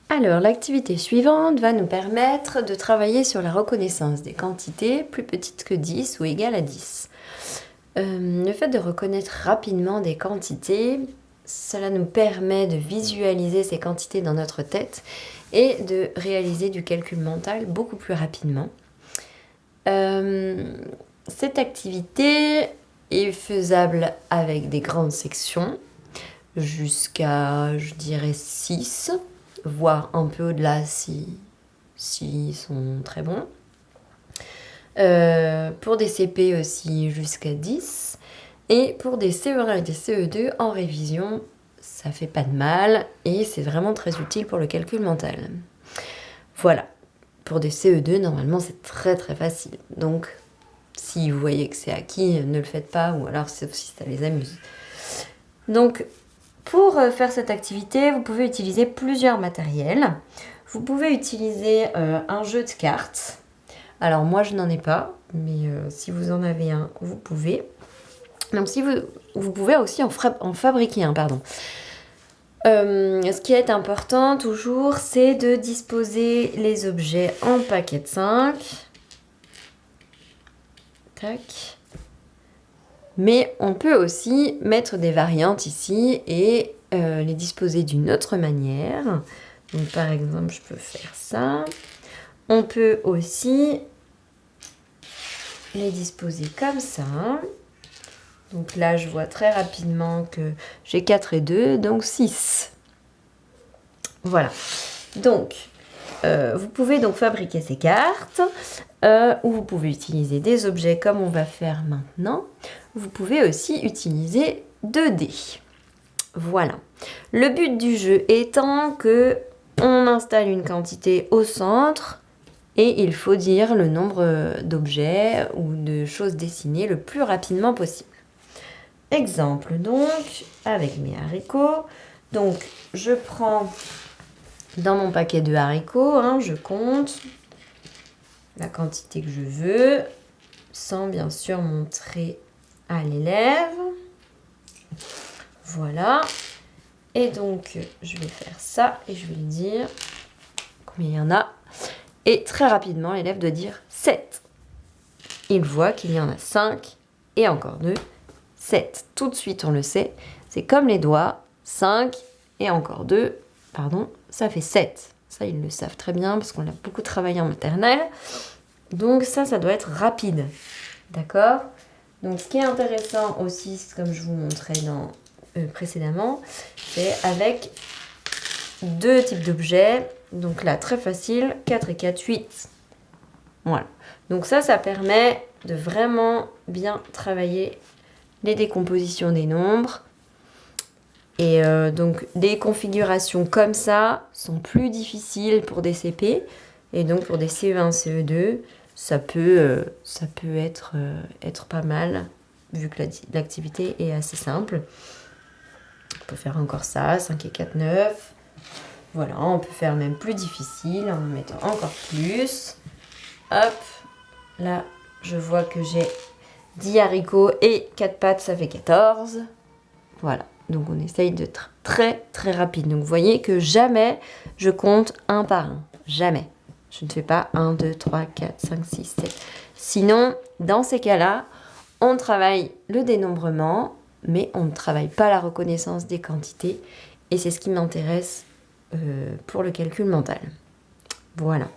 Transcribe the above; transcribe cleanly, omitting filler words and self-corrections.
Alors, l'activité suivante va nous permettre de travailler sur la reconnaissance des quantités plus petites que 10 ou égales à 10. Le fait de reconnaître rapidement des quantités, cela nous permet de visualiser ces quantités dans notre tête et de réaliser du calcul mental beaucoup plus rapidement. Cette activité est faisable avec des grandes sections, jusqu'à, je dirais, 6, voire un peu au-delà si sont très bons. Pour des CP aussi jusqu'à 10. Et pour des CE1 et des CE2 en révision, ça fait pas de mal et c'est vraiment très utile pour le calcul mental. Voilà. Pour des CE2, normalement, c'est très très facile. Donc, si vous voyez que c'est acquis, ne le faites pas, ou alors sauf si ça les amuse. Donc, pour faire cette activité, vous pouvez utiliser plusieurs matériels. Vous pouvez utiliser un jeu de cartes. Alors moi, je n'en ai pas, mais si vous en avez un, vous pouvez. Donc si vous pouvez aussi en fabriquer un, pardon. Ce qui est important toujours, c'est de disposer les objets en paquet de 5. Tac. Mais on peut aussi mettre des variantes ici et les disposer d'une autre manière. Donc par exemple, je peux faire ça. On peut aussi les disposer comme ça. Donc là, je vois très rapidement que j'ai 4 et 2, donc 6. Voilà. Donc, vous pouvez donc fabriquer ces cartes, ou vous pouvez utiliser des objets comme on va faire maintenant. Vous pouvez aussi utiliser 2 dés. Voilà. Le but du jeu étant que on installe une quantité au centre et il faut dire le nombre d'objets ou de choses dessinées le plus rapidement possible. Exemple donc, avec mes haricots. Donc, je prends dans mon paquet de haricots, je compte la quantité que je veux, sans bien sûr montrer à l'élève. Voilà. Et donc, je vais faire ça et je vais lui dire combien il y en a. Et très rapidement, l'élève doit dire 7. Il voit qu'il y en a 5 et encore 2. 7. Tout de suite, on le sait. C'est comme les doigts. 5 et encore 2. Pardon, ça fait 7. Ça, ils le savent très bien parce qu'on a beaucoup travaillé en maternelle. Donc ça doit être rapide. D'accord? Donc ce qui est intéressant aussi, comme je vous montrais précédemment, c'est avec 2 types d'objets. Donc là, très facile. 4 et 4, 8. Voilà. Donc ça permet de vraiment bien travailler les décompositions des nombres. Et donc, des configurations comme ça sont plus difficiles pour des CP. Et donc, pour des CE1, CE2, ça peut être pas mal, vu que l'activité est assez simple. On peut faire encore ça, 5 et 4, 9. Voilà, on peut faire même plus difficile en mettant encore plus. Hop, là, je vois que j'ai 10 haricots et 4 pâtes, ça fait 14. Voilà, donc on essaye d'être très très rapide. Donc vous voyez que jamais je compte un par un. Jamais. Je ne fais pas 1, 2, 3, 4, 5, 6, 7. Sinon, dans ces cas-là, on travaille le dénombrement, mais on ne travaille pas la reconnaissance des quantités. Et c'est ce qui m'intéresse pour le calcul mental. Voilà.